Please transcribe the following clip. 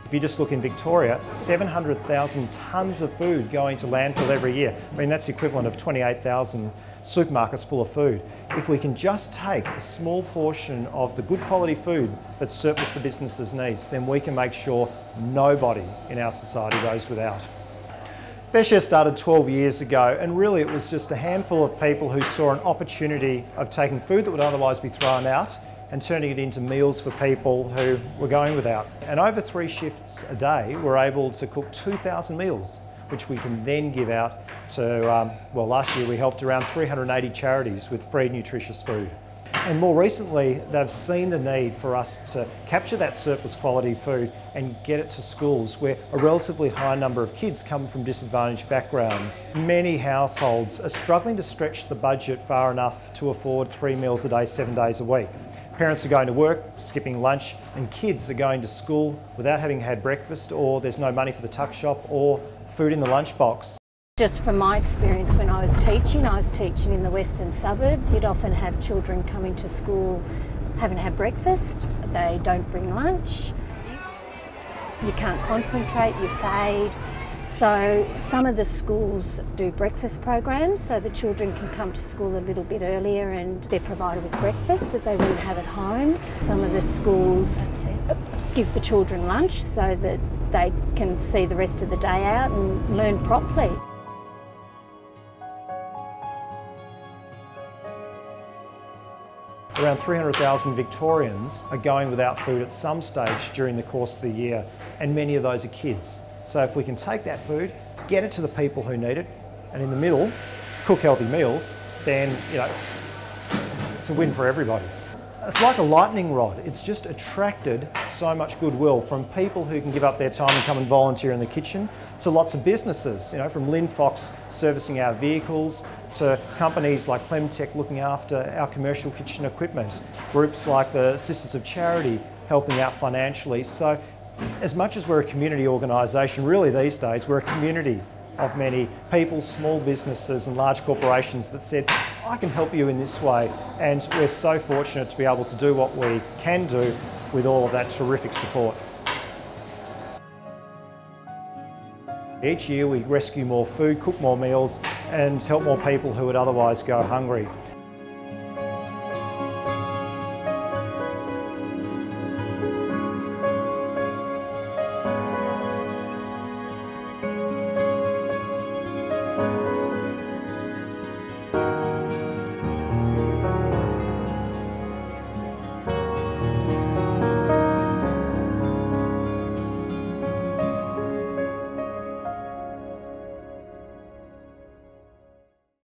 If you just look in Victoria, 700,000 tonnes of food going to landfill every year. I mean, that's the equivalent of 28,000 supermarkets full of food. If we can just take a small portion of the good quality food that surplus to businesses needs, then we can make sure nobody in our society goes without. Fareshare started 12 years ago, and really it was just a handful of people who saw an opportunity of taking food that would otherwise be thrown out and turning it into meals for people who were going without. And over 3 shifts a day, we're able to cook 2,000 meals, which we can then give out to, well, last year we helped around 380 charities with free nutritious food. And more recently, they've seen the need for us to capture that surplus quality food and get it to schools where a relatively high number of kids come from disadvantaged backgrounds. Many households are struggling to stretch the budget far enough to afford 3 meals a day, 7 days a week. Parents are going to work, skipping lunch, and kids are going to school without having had breakfast, or there's no money for the tuck shop or food in the lunchbox. Just from my experience when I was teaching in the western suburbs. You'd often have children coming to school, haven't had breakfast, they don't bring lunch, you can't concentrate, you fade. So some of the schools do breakfast programs so the children can come to school a little bit earlier and they're provided with breakfast that they wouldn't have at home. Some of the schools give the children lunch so that they can see the rest of the day out and learn properly. Around 300,000 Victorians are going without food at some stage during the course of the year, and many of those are kids. So if we can take that food, get it to the people who need it, and in the middle, cook healthy meals, then, it's a win for everybody. It's like a lightning rod. It's just attracted so much goodwill from people who can give up their time and come and volunteer in the kitchen, to lots of businesses, from Lynn Fox servicing our vehicles, to companies like Clemtech looking after our commercial kitchen equipment, groups like the Sisters of Charity helping out financially. So as much as we're a community organisation, really these days we're a community of many people, small businesses and large corporations that said, I can help you in this way, and we're so fortunate to be able to do what we can do with all of that terrific support. Each year we rescue more food, cook more meals and help more people who would otherwise go hungry.